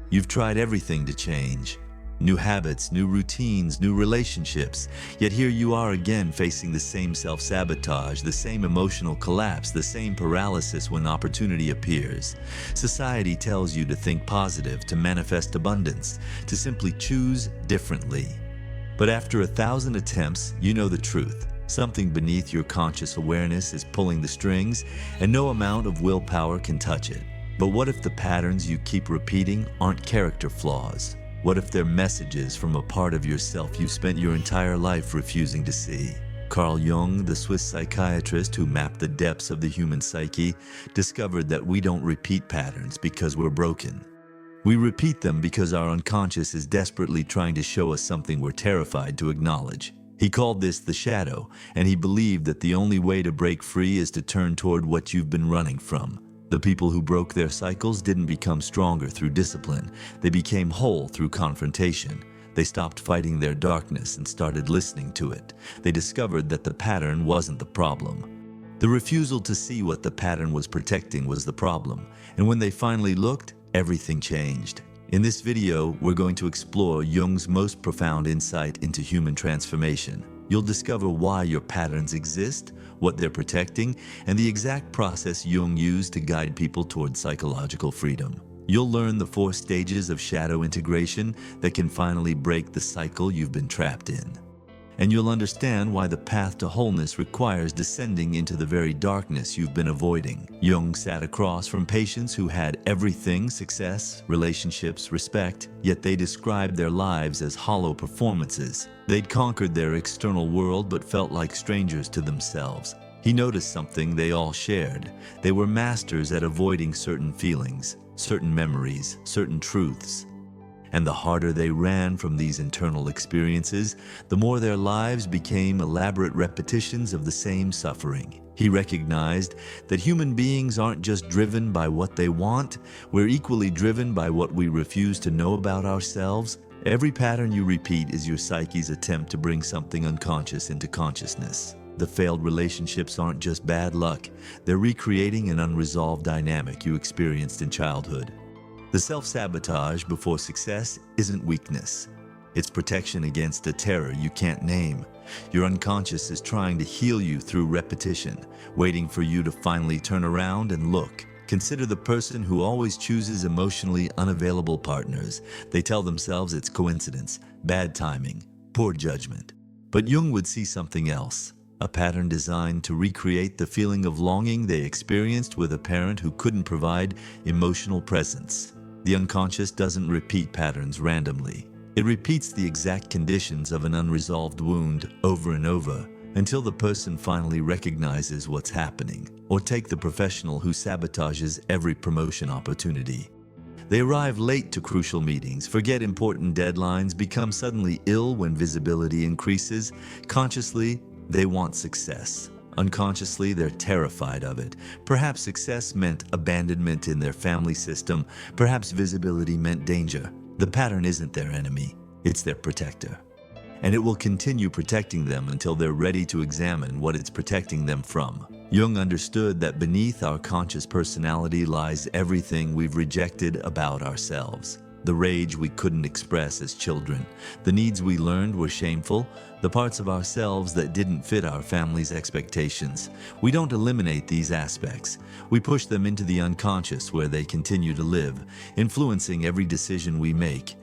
You've tried everything to change. New habits, new routines, new relationships. Yet here you are again facing the same self-sabotage, the same emotional collapse, the same paralysis when opportunity appears. Society tells you to think positive, to manifest abundance, to simply choose differently. But after 1,000 attempts, you know the truth. Something beneath your conscious awareness is pulling the strings, and no amount of willpower can touch it. But what if the patterns you keep repeating aren't character flaws? What if they're messages from a part of yourself you've spent your entire life refusing to see? Carl Jung, the Swiss psychiatrist who mapped the depths of the human psyche, discovered that we don't repeat patterns because we're broken. We repeat them because our unconscious is desperately trying to show us something we're terrified to acknowledge. He called this the shadow, and he believed that the only way to break free is to turn toward what you've been running from. The people who broke their cycles didn't become stronger through discipline. They became whole through confrontation. They stopped fighting their darkness and started listening to it. They discovered that the pattern wasn't the problem. The refusal to see what the pattern was protecting was the problem. And when they finally looked, everything changed. In this video, we're going to explore Jung's most profound insight into human transformation. You'll discover why your patterns exist, what they're protecting, and the exact process Jung used to guide people toward psychological freedom. You'll learn the 4 stages of shadow integration that can finally break the cycle you've been trapped in. And you'll understand why the path to wholeness requires descending into the very darkness you've been avoiding. Jung sat across from patients who had everything: success, relationships, respect, yet they described their lives as hollow performances. They'd conquered their external world but felt like strangers to themselves. He noticed something they all shared. They were masters at avoiding certain feelings, certain memories, certain truths. And the harder they ran from these internal experiences, the more their lives became elaborate repetitions of the same suffering. He recognized that human beings aren't just driven by what they want, we're equally driven by what we refuse to know about ourselves. Every pattern you repeat is your psyche's attempt to bring something unconscious into consciousness. The failed relationships aren't just bad luck, they're recreating an unresolved dynamic you experienced in childhood. The self-sabotage before success isn't weakness. It's protection against a terror you can't name. Your unconscious is trying to heal you through repetition, waiting for you to finally turn around and look. Consider the person who always chooses emotionally unavailable partners. They tell themselves it's coincidence, bad timing, poor judgment. But Jung would see something else. A pattern designed to recreate the feeling of longing they experienced with a parent who couldn't provide emotional presence. The unconscious doesn't repeat patterns randomly. It repeats the exact conditions of an unresolved wound over and over until the person finally recognizes what's happening. Or take the professional who sabotages every promotion opportunity. They arrive late to crucial meetings, forget important deadlines, become suddenly ill when visibility increases. Consciously, they want success. Unconsciously, they're terrified of it. Perhaps success meant abandonment in their family system. Perhaps visibility meant danger. The pattern isn't their enemy, it's their protector. And it will continue protecting them until they're ready to examine what it's protecting them from. Jung understood that beneath our conscious personality lies everything we've rejected about ourselves. The rage we couldn't express as children, the needs we learned were shameful, the parts of ourselves that didn't fit our family's expectations. We don't eliminate these aspects. We push them into the unconscious where they continue to live, influencing every decision we make.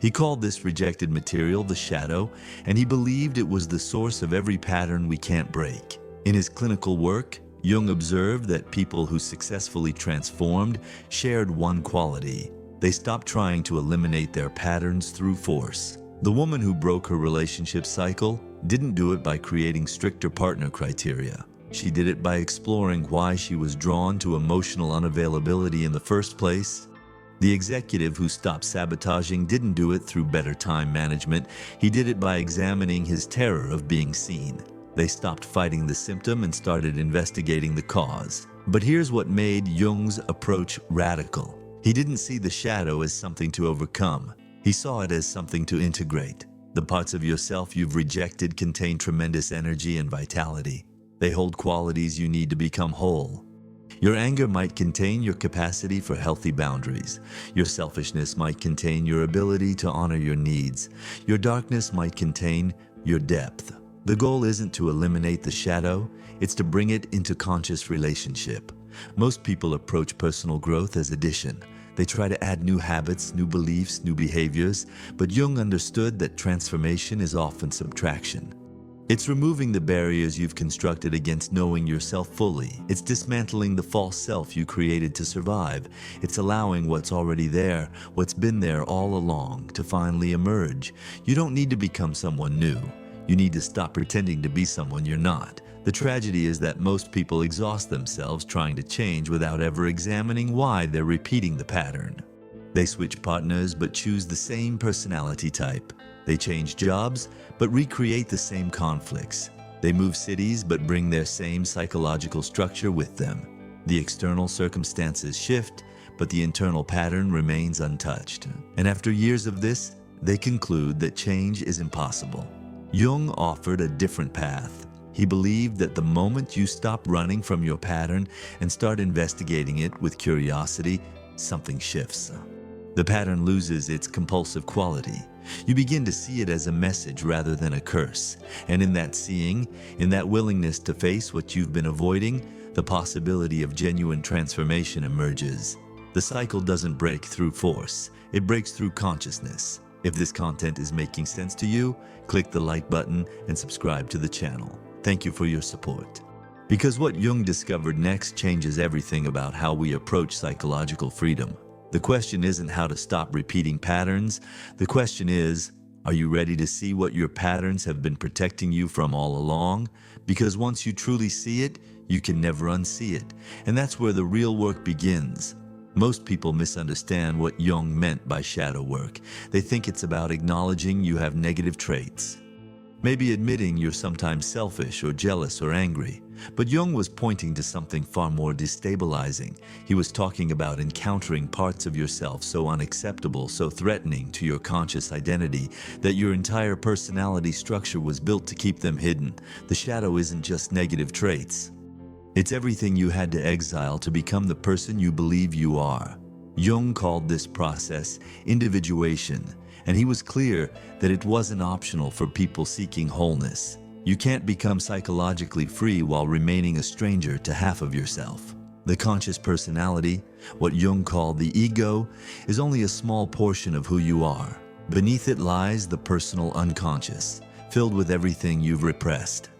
He called this rejected material the shadow, and he believed it was the source of every pattern we can't break. In his clinical work, Jung observed that people who successfully transformed shared one quality. They stopped trying to eliminate their patterns through force. The woman who broke her relationship cycle didn't do it by creating stricter partner criteria. She did it by exploring why she was drawn to emotional unavailability in the first place. The executive who stopped sabotaging didn't do it through better time management. He did it by examining his terror of being seen. They stopped fighting the symptom and started investigating the cause. But here's what made Jung's approach radical. He didn't see the shadow as something to overcome. He saw it as something to integrate. The parts of yourself you've rejected contain tremendous energy and vitality. They hold qualities you need to become whole. Your anger might contain your capacity for healthy boundaries. Your selfishness might contain your ability to honor your needs. Your darkness might contain your depth. The goal isn't to eliminate the shadow, it's to bring it into conscious relationship. Most people approach personal growth as addition. They try to add new habits, new beliefs, new behaviors, but Jung understood that transformation is often subtraction. It's removing the barriers you've constructed against knowing yourself fully. It's dismantling the false self you created to survive. It's allowing what's already there, what's been there all along, to finally emerge. You don't need to become someone new. You need to stop pretending to be someone you're not. The tragedy is that most people exhaust themselves trying to change without ever examining why they're repeating the pattern. They switch partners but choose the same personality type. They change jobs but recreate the same conflicts. They move cities but bring their same psychological structure with them. The external circumstances shift, but the internal pattern remains untouched. And after years of this, they conclude that change is impossible. Jung offered a different path. He believed that the moment you stop running from your pattern and start investigating it with curiosity, something shifts. The pattern loses its compulsive quality. You begin to see it as a message rather than a curse. And in that seeing, in that willingness to face what you've been avoiding, the possibility of genuine transformation emerges. The cycle doesn't break through force, it breaks through consciousness. If this content is making sense to you, click the like button and subscribe to the channel. Thank you for your support. Because what Jung discovered next changes everything about how we approach psychological freedom. The question isn't how to stop repeating patterns. The question is, are you ready to see what your patterns have been protecting you from all along? Because once you truly see it, you can never unsee it. And that's where the real work begins. Most people misunderstand what Jung meant by shadow work. They think it's about acknowledging you have negative traits. Maybe admitting you're sometimes selfish or jealous or angry. But Jung was pointing to something far more destabilizing. He was talking about encountering parts of yourself so unacceptable, so threatening to your conscious identity, that your entire personality structure was built to keep them hidden. The shadow isn't just negative traits. It's everything you had to exile to become the person you believe you are. Jung called this process individuation, and he was clear that it wasn't optional for people seeking wholeness. You can't become psychologically free while remaining a stranger to half of yourself. The conscious personality, what Jung called the ego, is only a small portion of who you are. Beneath it lies the personal unconscious, filled with everything you've repressed.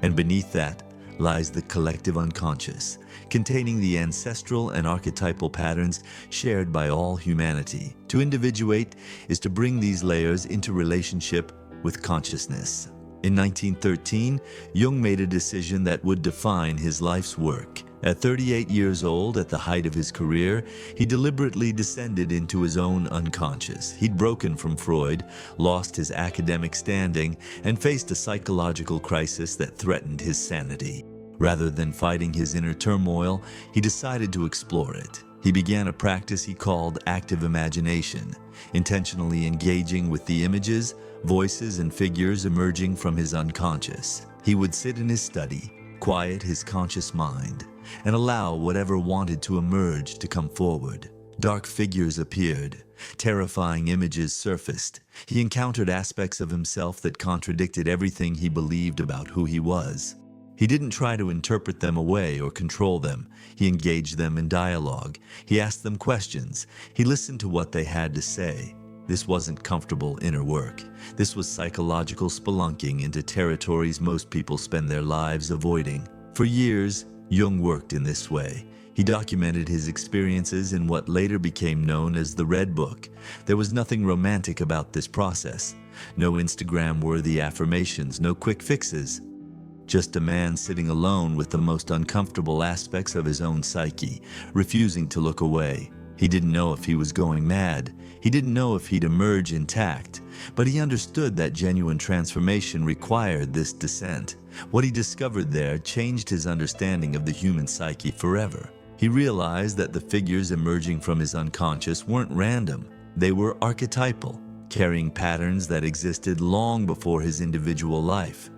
And beneath that lies the collective unconscious, containing the ancestral and archetypal patterns shared by all humanity. To individuate is to bring these layers into relationship with consciousness. In 1913, Jung made a decision that would define his life's work. At 38 years old, at the height of his career, he deliberately descended into his own unconscious. He'd broken from Freud, lost his academic standing, and faced a psychological crisis that threatened his sanity. Rather than fighting his inner turmoil, he decided to explore it. He began a practice he called active imagination, intentionally engaging with the images, voices, and figures emerging from his unconscious. He would sit in his study, quiet his conscious mind, and allow whatever wanted to emerge to come forward. Dark figures appeared. Terrifying images surfaced. He encountered aspects of himself that contradicted everything he believed about who he was. He didn't try to interpret them away or control them. He engaged them in dialogue. He asked them questions. He listened to what they had to say. This wasn't comfortable inner work. This was psychological spelunking into territories most people spend their lives avoiding. For years, Jung worked in this way. He documented his experiences in what later became known as the Red Book. There was nothing romantic about this process. No Instagram-worthy affirmations, no quick fixes. Just a man sitting alone with the most uncomfortable aspects of his own psyche, refusing to look away. He didn't know if he was going mad. He didn't know if he'd emerge intact. But he understood that genuine transformation required this descent. What he discovered there changed his understanding of the human psyche forever. He realized that the figures emerging from his unconscious weren't random. They were archetypal, carrying patterns that existed long before his individual life.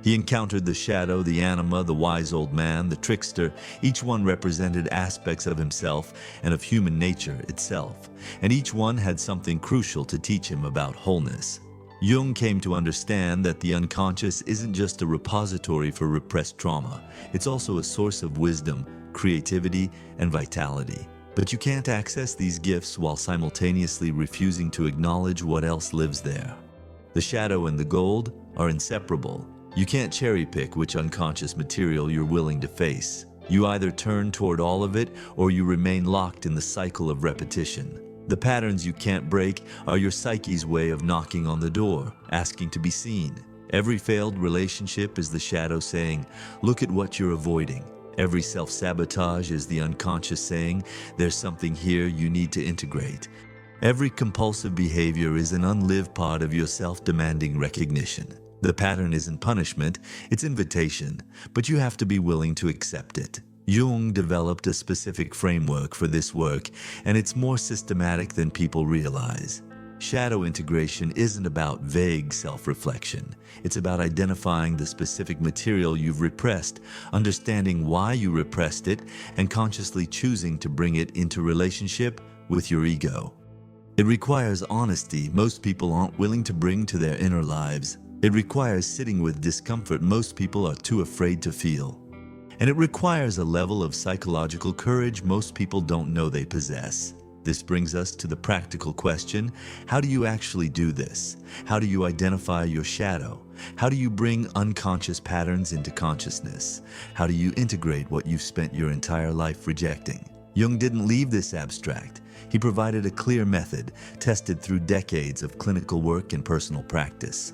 He encountered the shadow, the anima, the wise old man, the trickster. Each one represented aspects of himself and of human nature itself, and each one had something crucial to teach him about wholeness. Jung came to understand that the unconscious isn't just a repository for repressed trauma, it's also a source of wisdom, creativity, and vitality. But you can't access these gifts while simultaneously refusing to acknowledge what else lives there. The shadow and the gold are inseparable. You can't cherry-pick which unconscious material you're willing to face. You either turn toward all of it or you remain locked in the cycle of repetition. The patterns you can't break are your psyche's way of knocking on the door, asking to be seen. Every failed relationship is the shadow saying, "Look at what you're avoiding." Every self-sabotage is the unconscious saying, "There's something here you need to integrate." Every compulsive behavior is an unlived part of yourself demanding recognition. The pattern isn't punishment, it's invitation, but you have to be willing to accept it. Jung developed a specific framework for this work, and it's more systematic than people realize. Shadow integration isn't about vague self-reflection. It's about identifying the specific material you've repressed, understanding why you repressed it, and consciously choosing to bring it into relationship with your ego. It requires honesty most people aren't willing to bring to their inner lives. It requires sitting with discomfort most people are too afraid to feel. And it requires a level of psychological courage most people don't know they possess. This brings us to the practical question: how do you actually do this? How do you identify your shadow? How do you bring unconscious patterns into consciousness? How do you integrate what you've spent your entire life rejecting? Jung didn't leave this abstract. He provided a clear method, tested through decades of clinical work and personal practice.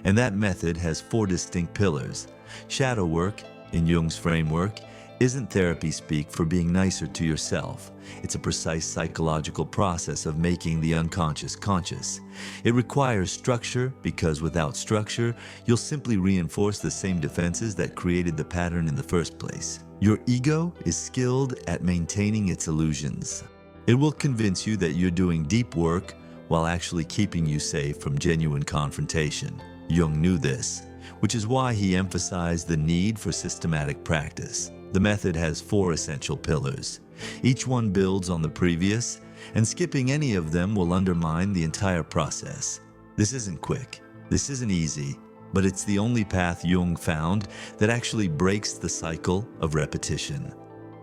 And that method has 4 distinct pillars. Shadow work, in Jung's framework, isn't therapy speak for being nicer to yourself. It's a precise psychological process of making the unconscious conscious. It requires structure because without structure, you'll simply reinforce the same defenses that created the pattern in the first place. Your ego is skilled at maintaining its illusions. It will convince you that you're doing deep work while actually keeping you safe from genuine confrontation. Jung knew this, which is why he emphasized the need for systematic practice. The method has 4 essential pillars. Each one builds on the previous, and skipping any of them will undermine the entire process. This isn't quick, this isn't easy, but it's the only path Jung found that actually breaks the cycle of repetition.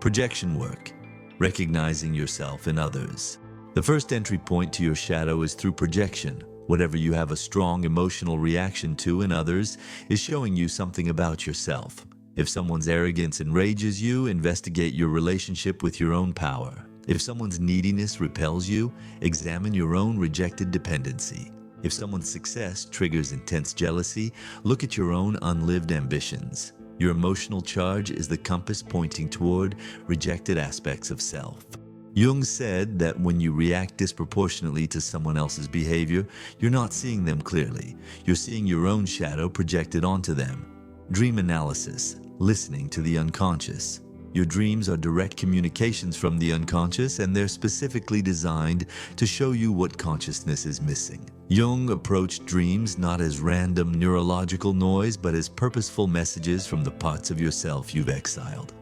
Projection work, recognizing yourself in others. The first entry point to your shadow is through projection. Whatever you have a strong emotional reaction to in others is showing you something about yourself. If someone's arrogance enrages you, investigate your relationship with your own power. If someone's neediness repels you, examine your own rejected dependency. If someone's success triggers intense jealousy, look at your own unlived ambitions. Your emotional charge is the compass pointing toward rejected aspects of self. Jung said that when you react disproportionately to someone else's behavior, you're not seeing them clearly. You're seeing your own shadow projected onto them. Dream analysis, listening to the unconscious. Your dreams are direct communications from the unconscious, and they're specifically designed to show you what consciousness is missing. Jung approached dreams not as random neurological noise, but as purposeful messages from the parts of yourself you've exiled.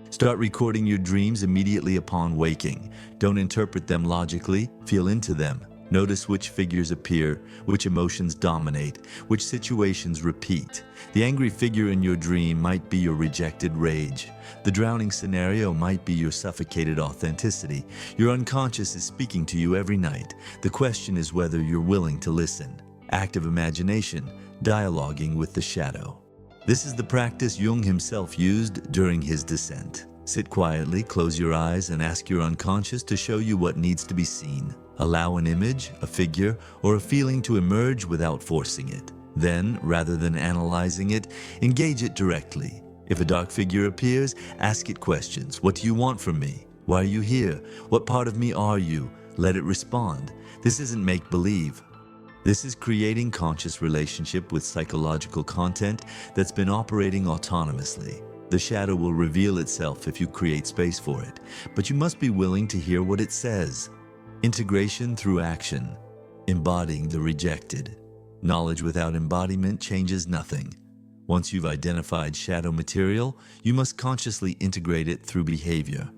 Start recording your dreams immediately upon waking. Don't interpret them logically, feel into them. Notice which figures appear, which emotions dominate, which situations repeat. The angry figure in your dream might be your rejected rage. The drowning scenario might be your suffocated authenticity. Your unconscious is speaking to you every night. The question is whether you're willing to listen. Active imagination, dialoguing with the shadow. This is the practice Jung himself used during his descent. Sit quietly, close your eyes, and ask your unconscious to show you what needs to be seen. Allow an image, a figure, or a feeling to emerge without forcing it. Then, rather than analyzing it, engage it directly. If a dark figure appears, ask it questions. What do you want from me? Why are you here? What part of me are you? Let it respond. This isn't make-believe. This is creating conscious relationship with psychological content that's been operating autonomously. The shadow will reveal itself if you create space for it, but you must be willing to hear what it says. Integration through action, embodying the rejected. Knowledge without embodiment changes nothing. Once you've identified shadow material, you must consciously integrate it through behavior.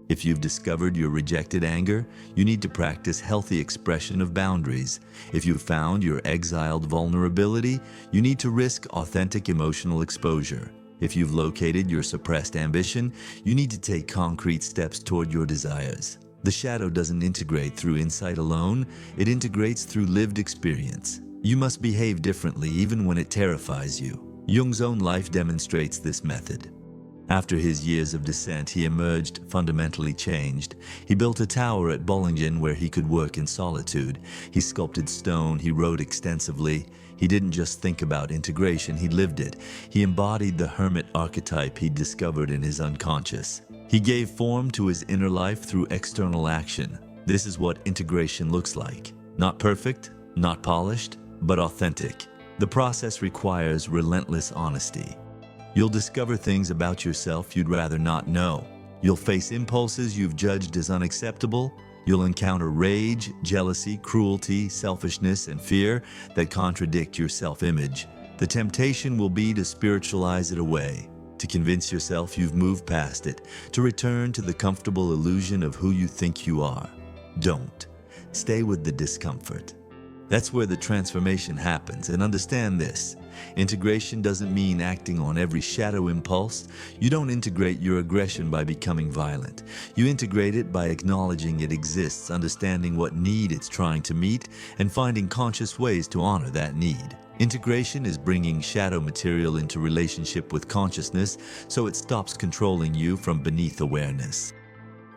If you've discovered your rejected anger, you need to practice healthy expression of boundaries. If you've found your exiled vulnerability, you need to risk authentic emotional exposure. If you've located your suppressed ambition, you need to take concrete steps toward your desires. The shadow doesn't integrate through insight alone, it integrates through lived experience. You must behave differently even when it terrifies you. Jung's own life demonstrates this method. After his years of descent, he emerged fundamentally changed. He built a tower at Bollingen where he could work in solitude. He sculpted stone, he wrote extensively. He didn't just think about integration, he lived it. He embodied the hermit archetype he'd discovered in his unconscious. He gave form to his inner life through external action. This is what integration looks like. Not perfect, not polished, but authentic. The process requires relentless honesty. You'll discover things about yourself you'd rather not know. You'll face impulses you've judged as unacceptable. You'll encounter rage, jealousy, cruelty, selfishness, and fear that contradict your self-image. The temptation will be to spiritualize it away, to convince yourself you've moved past it, to return to the comfortable illusion of who you think you are. Don't. Stay with the discomfort. That's where the transformation happens, and understand this. Integration doesn't mean acting on every shadow impulse. You don't integrate your aggression by becoming violent. You integrate it by acknowledging it exists, understanding what need it's trying to meet, and finding conscious ways to honor that need. Integration is bringing shadow material into relationship with consciousness so it stops controlling you from beneath awareness.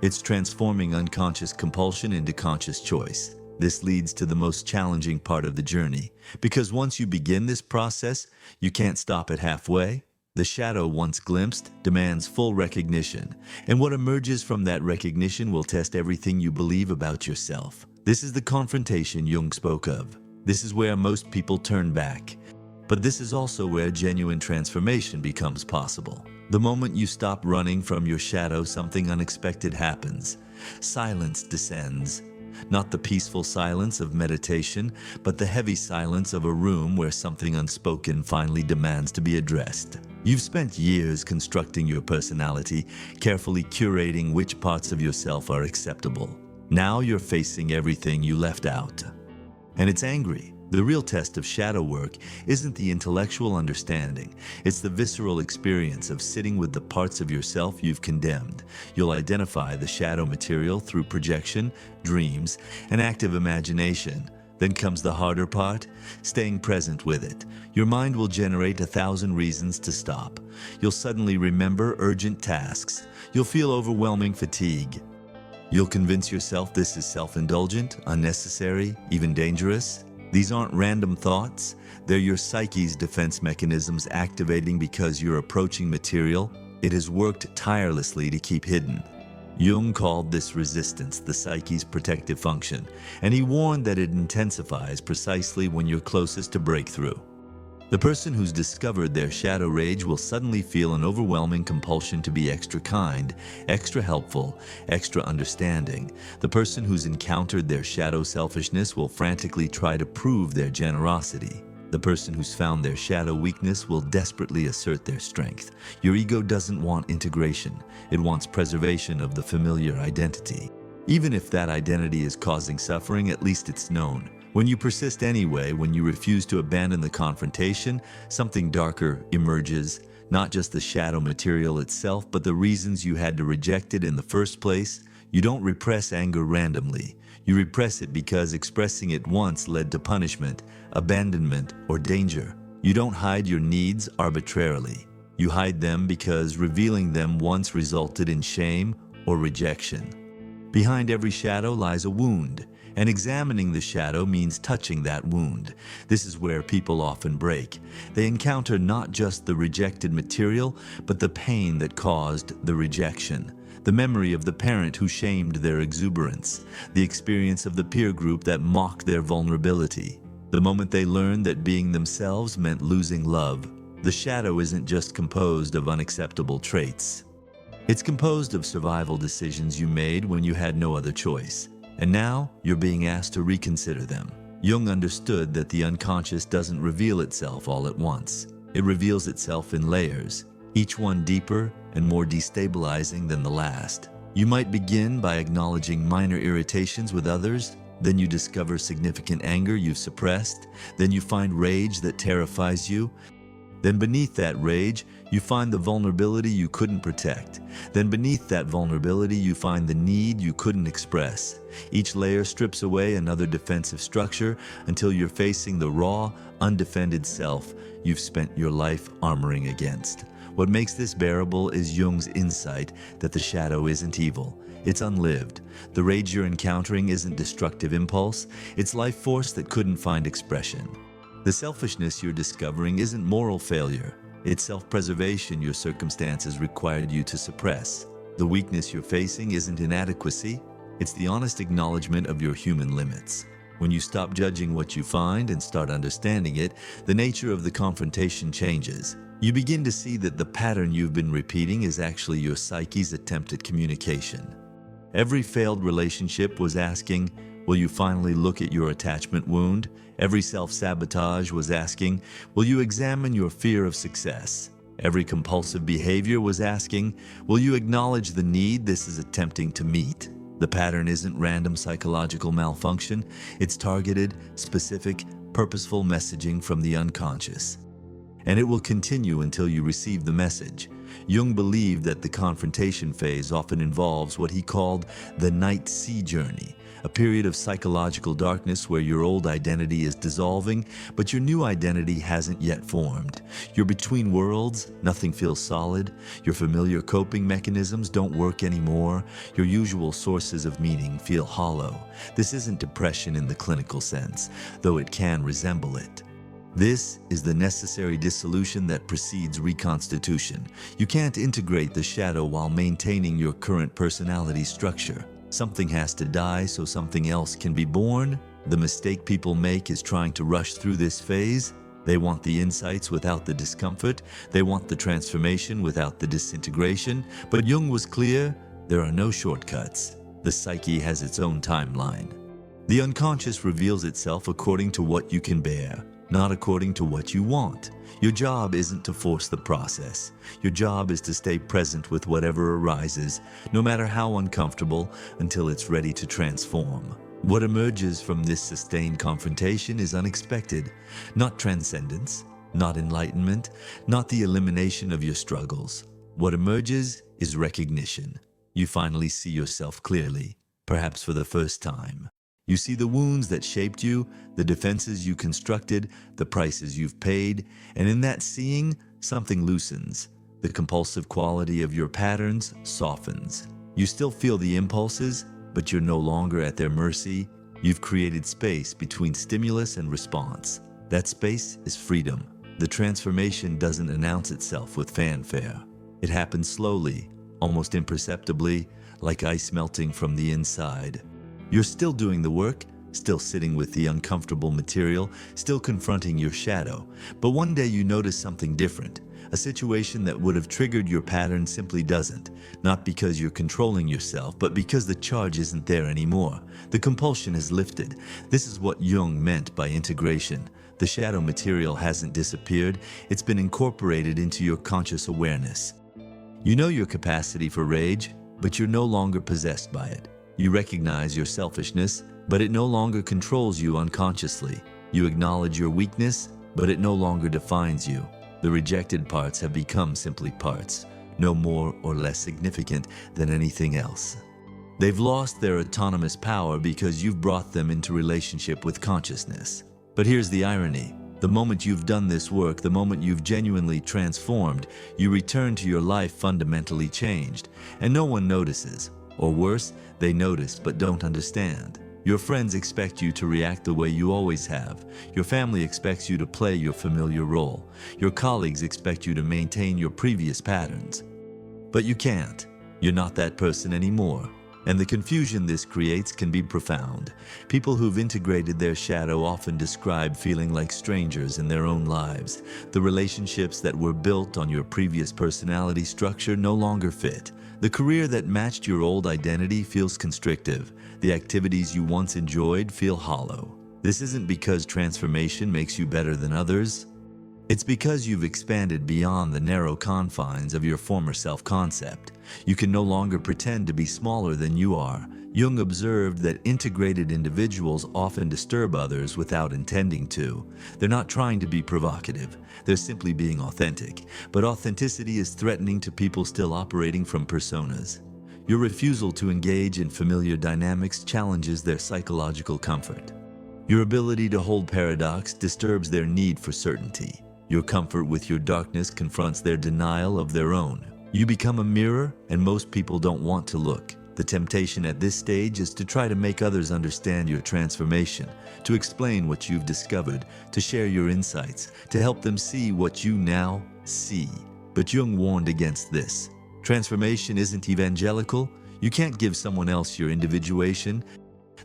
It's transforming unconscious compulsion into conscious choice. This leads to the most challenging part of the journey, because once you begin this process, you can't stop it halfway. The shadow, once glimpsed, demands full recognition, and what emerges from that recognition will test everything you believe about yourself. This is the confrontation Jung spoke of. This is where most people turn back. But this is also where genuine transformation becomes possible. The moment you stop running from your shadow, something unexpected happens. Silence descends. Not the peaceful silence of meditation, but the heavy silence of a room where something unspoken finally demands to be addressed. You've spent years constructing your personality, carefully curating which parts of yourself are acceptable. Now you're facing everything you left out. And it's angry. The real test of shadow work isn't the intellectual understanding, it's the visceral experience of sitting with the parts of yourself you've condemned. You'll identify the shadow material through projection, dreams, and active imagination. Then comes the harder part, staying present with it. Your mind will generate 1,000 reasons to stop. You'll suddenly remember urgent tasks. You'll feel overwhelming fatigue. You'll convince yourself this is self-indulgent, unnecessary, even dangerous. These aren't random thoughts. They're your psyche's defense mechanisms activating because you're approaching material it has worked tirelessly to keep hidden. Jung called this resistance the psyche's protective function, and he warned that it intensifies precisely when you're closest to breakthrough. The person who's discovered their shadow rage will suddenly feel an overwhelming compulsion to be extra kind, extra helpful, extra understanding. The person who's encountered their shadow selfishness will frantically try to prove their generosity. The person who's found their shadow weakness will desperately assert their strength. Your ego doesn't want integration. It wants preservation of the familiar identity. Even if that identity is causing suffering, at least it's known. When you persist anyway, when you refuse to abandon the confrontation, something darker emerges, not just the shadow material itself, but the reasons you had to reject it in the first place. You don't repress anger randomly. You repress it because expressing it once led to punishment, abandonment, or danger. You don't hide your needs arbitrarily. You hide them because revealing them once resulted in shame or rejection. Behind every shadow lies a wound. And examining the shadow means touching that wound. This is where people often break. They encounter not just the rejected material, but the pain that caused the rejection. The memory of the parent who shamed their exuberance. The experience of the peer group that mocked their vulnerability. The moment they learned that being themselves meant losing love. The shadow isn't just composed of unacceptable traits. It's composed of survival decisions you made when you had no other choice. And now, you're being asked to reconsider them. Jung understood that the unconscious doesn't reveal itself all at once. It reveals itself in layers, each one deeper and more destabilizing than the last. You might begin by acknowledging minor irritations with others, then you discover significant anger you've suppressed, then you find rage that terrifies you. Then beneath that rage, you find the vulnerability you couldn't protect. Then beneath that vulnerability, you find the need you couldn't express. Each layer strips away another defensive structure until you're facing the raw, undefended self you've spent your life armoring against. What makes this bearable is Jung's insight that the shadow isn't evil. It's unlived. The rage you're encountering isn't destructive impulse. It's life force that couldn't find expression. The selfishness you're discovering isn't moral failure. It's self-preservation your circumstances required you to suppress. The weakness you're facing isn't inadequacy. It's the honest acknowledgement of your human limits. When you stop judging what you find and start understanding it, the nature of the confrontation changes. You begin to see that the pattern you've been repeating is actually your psyche's attempt at communication. Every failed relationship was asking, will you finally look at your attachment wound? Every self-sabotage was asking, will you examine your fear of success? Every compulsive behavior was asking, will you acknowledge the need this is attempting to meet? The pattern isn't random psychological malfunction. It's targeted, specific, purposeful messaging from the unconscious. And it will continue until you receive the message. Jung believed that the confrontation phase often involves what he called the night sea journey, a period of psychological darkness where your old identity is dissolving, but your new identity hasn't yet formed. You're between worlds, nothing feels solid, your familiar coping mechanisms don't work anymore, your usual sources of meaning feel hollow. This isn't depression in the clinical sense, though it can resemble it. This is the necessary dissolution that precedes reconstitution. You can't integrate the shadow while maintaining your current personality structure. Something has to die so something else can be born. The mistake people make is trying to rush through this phase. They want the insights without the discomfort. They want the transformation without the disintegration. But Jung was clear, there are no shortcuts. The psyche has its own timeline. The unconscious reveals itself according to what you can bear, not according to what you want. Your job isn't to force the process. Your job is to stay present with whatever arises, no matter how uncomfortable, until it's ready to transform. What emerges from this sustained confrontation is unexpected, not transcendence, not enlightenment, not the elimination of your struggles. What emerges is recognition. You finally see yourself clearly, perhaps for the first time. You see the wounds that shaped you, the defenses you constructed, the prices you've paid, and in that seeing, something loosens. The compulsive quality of your patterns softens. You still feel the impulses, but you're no longer at their mercy. You've created space between stimulus and response. That space is freedom. The transformation doesn't announce itself with fanfare. It happens slowly, almost imperceptibly, like ice melting from the inside. You're still doing the work, still sitting with the uncomfortable material, still confronting your shadow. But one day you notice something different. A situation that would have triggered your pattern simply doesn't. Not because you're controlling yourself, but because the charge isn't there anymore. The compulsion is lifted. This is what Jung meant by integration. The shadow material hasn't disappeared. It's been incorporated into your conscious awareness. You know your capacity for rage, but you're no longer possessed by it. You recognize your selfishness, but it no longer controls you unconsciously. You acknowledge your weakness, but it no longer defines you. The rejected parts have become simply parts, no more or less significant than anything else. They've lost their autonomous power because you've brought them into relationship with consciousness. But here's the irony. The moment you've done this work, the moment you've genuinely transformed, you return to your life fundamentally changed, and no one notices. Or worse, they notice but don't understand. Your friends expect you to react the way you always have. Your family expects you to play your familiar role. Your colleagues expect you to maintain your previous patterns. But you can't. You're not that person anymore. And the confusion this creates can be profound. People who've integrated their shadow often describe feeling like strangers in their own lives. The relationships that were built on your previous personality structure no longer fit. The career that matched your old identity feels constrictive. The activities you once enjoyed feel hollow. This isn't because transformation makes you better than others. It's because you've expanded beyond the narrow confines of your former self-concept. You can no longer pretend to be smaller than you are. Jung observed that integrated individuals often disturb others without intending to. They're not trying to be provocative. They're simply being authentic. But authenticity is threatening to people still operating from personas. Your refusal to engage in familiar dynamics challenges their psychological comfort. Your ability to hold paradox disturbs their need for certainty. Your comfort with your darkness confronts their denial of their own. You become a mirror, and most people don't want to look. The temptation at this stage is to try to make others understand your transformation, to explain what you've discovered, to share your insights, to help them see what you now see. But Jung warned against this. Transformation isn't evangelical. You can't give someone else your individuation.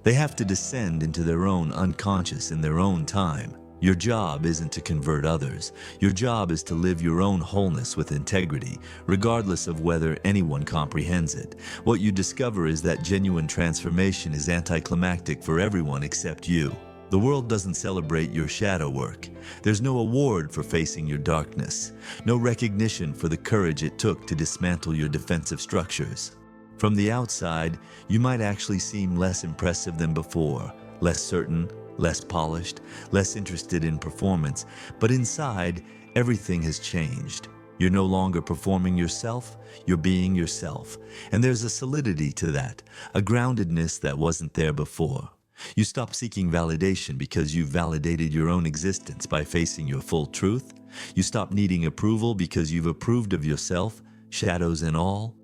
They have to descend into their own unconscious in their own time. Your job isn't to convert others. Your job is to live your own wholeness with integrity, regardless of whether anyone comprehends it. What you discover is that genuine transformation is anticlimactic for everyone except you. The world doesn't celebrate your shadow work. There's no award for facing your darkness, no recognition for the courage it took to dismantle your defensive structures. From the outside, you might actually seem less impressive than before, less certain, less polished, less interested in performance, but inside, everything has changed. You're no longer performing yourself, you're being yourself. And there's a solidity to that, a groundedness that wasn't there before. You stop seeking validation because you've validated your own existence by facing your full truth. You stop needing approval because you've approved of yourself, shadows and all.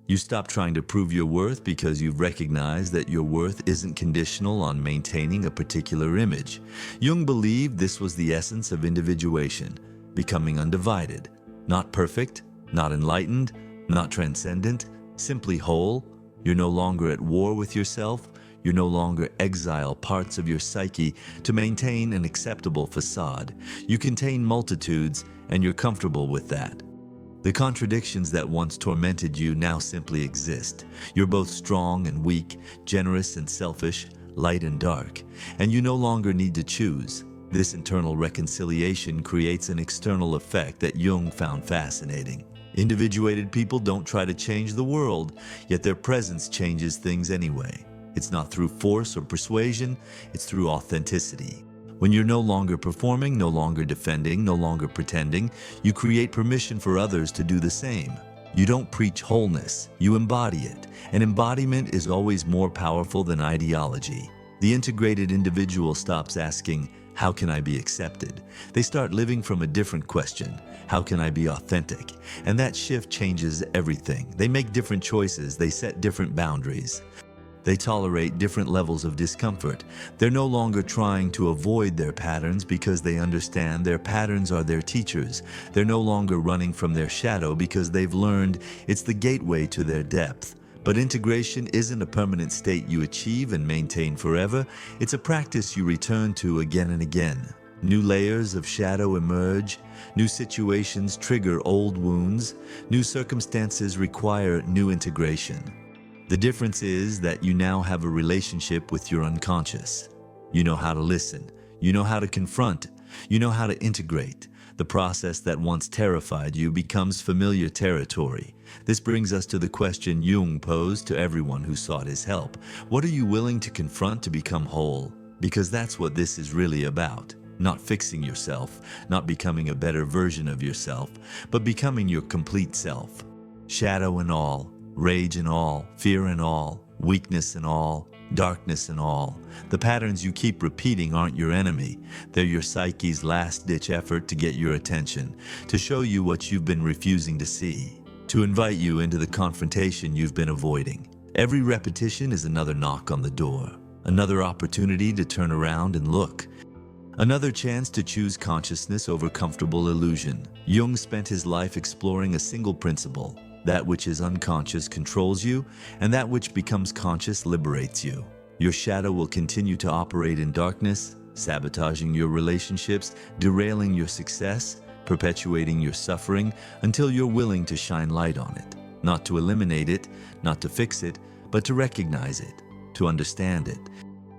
You stop trying to prove your worth because you've recognized that your worth isn't conditional on maintaining a particular image. Jung believed this was the essence of individuation, becoming undivided, not perfect, not enlightened, not transcendent, simply whole. You're no longer at war with yourself. You no longer exile parts of your psyche to maintain an acceptable facade. You contain multitudes, and you're comfortable with that. The contradictions that once tormented you now simply exist. You're both strong and weak, generous and selfish, light and dark, and you no longer need to choose. This internal reconciliation creates an external effect that Jung found fascinating. Individuated people don't try to change the world, yet their presence changes things anyway. It's not through force or persuasion, it's through authenticity. When you're no longer performing, no longer defending, no longer pretending, you create permission for others to do the same. You don't preach wholeness, you embody it. And embodiment is always more powerful than ideology. The integrated individual stops asking, how can I be accepted? They start living from a different question. How can I be authentic? And that shift changes everything. They make different choices, they set different boundaries. They tolerate different levels of discomfort. They're no longer trying to avoid their patterns because they understand their patterns are their teachers. They're no longer running from their shadow because they've learned it's the gateway to their depth. But integration isn't a permanent state you achieve and maintain forever. It's a practice you return to again and again. New layers of shadow emerge. New situations trigger old wounds. New circumstances require new integration. The difference is that you now have a relationship with your unconscious. You know how to listen. You know how to confront. You know how to integrate. The process that once terrified you becomes familiar territory. This brings us to the question Jung posed to everyone who sought his help. What are you willing to confront to become whole? Because that's what this is really about. Not fixing yourself, not becoming a better version of yourself, but becoming your complete self. Shadow and all. Rage and all, fear and all, weakness and all, darkness and all. The patterns you keep repeating aren't your enemy. They're your psyche's last-ditch effort to get your attention, to show you what you've been refusing to see, to invite you into the confrontation you've been avoiding. Every repetition is another knock on the door, another opportunity to turn around and look, another chance to choose consciousness over comfortable illusion. Jung spent his life exploring a single principle. That which is unconscious controls you, and that which becomes conscious liberates you. Your shadow will continue to operate in darkness, sabotaging your relationships, derailing your success, perpetuating your suffering, until you're willing to shine light on it. Not to eliminate it, not to fix it, but to recognize it, to understand it,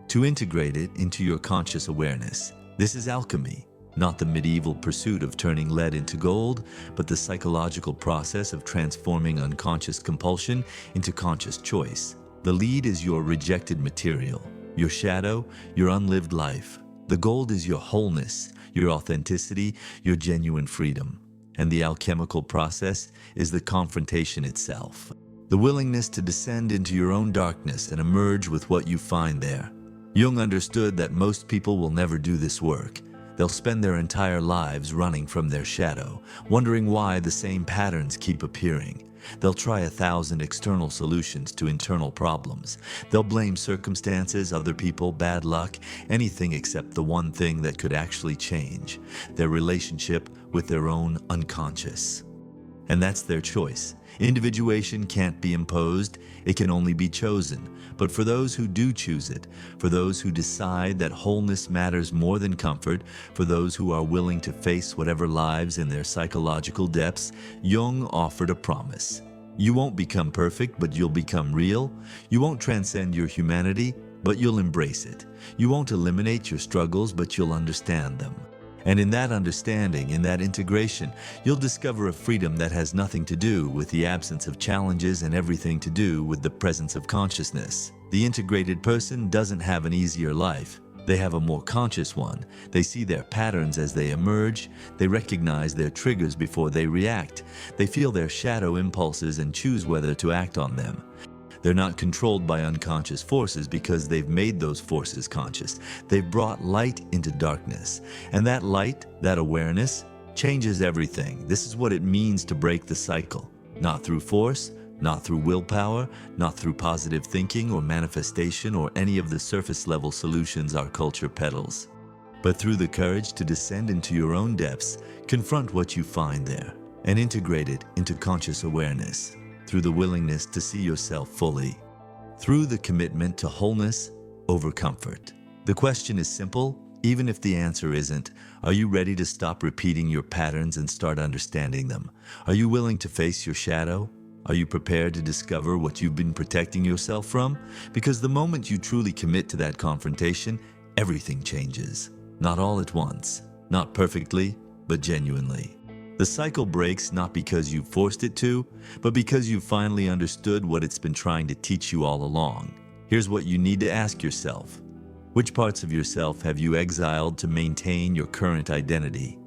to integrate it into your conscious awareness. This is alchemy. Not the medieval pursuit of turning lead into gold, but the psychological process of transforming unconscious compulsion into conscious choice. The lead is your rejected material, your shadow, your unlived life. The gold is your wholeness, your authenticity, your genuine freedom. And the alchemical process is the confrontation itself. The willingness to descend into your own darkness and emerge with what you find there. Jung understood that most people will never do this work. They'll spend their entire lives running from their shadow, wondering why the same patterns keep appearing. They'll try 1,000 external solutions to internal problems. They'll blame circumstances, other people, bad luck, anything except the one thing that could actually change: their relationship with their own unconscious. And that's their choice. Individuation can't be imposed, it can only be chosen. But for those who do choose it, for those who decide that wholeness matters more than comfort, for those who are willing to face whatever lies in their psychological depths, Jung offered a promise. You won't become perfect, but you'll become real. You won't transcend your humanity, but you'll embrace it. You won't eliminate your struggles, but you'll understand them. And in that understanding, in that integration, you'll discover a freedom that has nothing to do with the absence of challenges and everything to do with the presence of consciousness. The integrated person doesn't have an easier life. They have a more conscious one. They see their patterns as they emerge. They recognize their triggers before they react. They feel their shadow impulses and choose whether to act on them. They're not controlled by unconscious forces because they've made those forces conscious. They've brought light into darkness. And that light, that awareness, changes everything. This is what it means to break the cycle. Not through force, not through willpower, not through positive thinking or manifestation or any of the surface-level solutions our culture peddles, but through the courage to descend into your own depths, confront what you find there, and integrate it into conscious awareness. Through the willingness to see yourself fully, through the commitment to wholeness over comfort. The question is simple, even if the answer isn't. Are you ready to stop repeating your patterns and start understanding them? Are you willing to face your shadow? Are you prepared to discover what you've been protecting yourself from? Because the moment you truly commit to that confrontation, everything changes. Not all at once, not perfectly, but genuinely. The cycle breaks not because you forced it to, but because you finally understood what it's been trying to teach you all along. Here's what you need to ask yourself. Which parts of yourself have you exiled to maintain your current identity?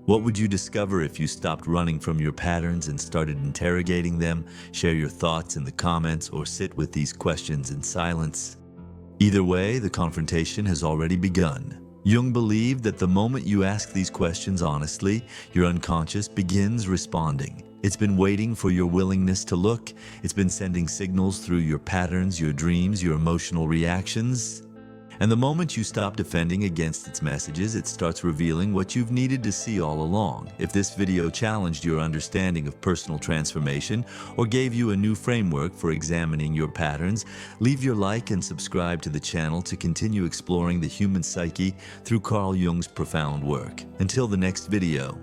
What would you discover if you stopped running from your patterns and started interrogating them? Share your thoughts in the comments or sit with these questions in silence. Either way, the confrontation has already begun. Jung believed that the moment you ask these questions honestly, your unconscious begins responding. It's been waiting for your willingness to look. It's been sending signals through your patterns, your dreams, your emotional reactions. And the moment you stop defending against its messages, it starts revealing what you've needed to see all along. If this video challenged your understanding of personal transformation or gave you a new framework for examining your patterns, leave your like and subscribe to the channel to continue exploring the human psyche through Carl Jung's profound work. Until the next video.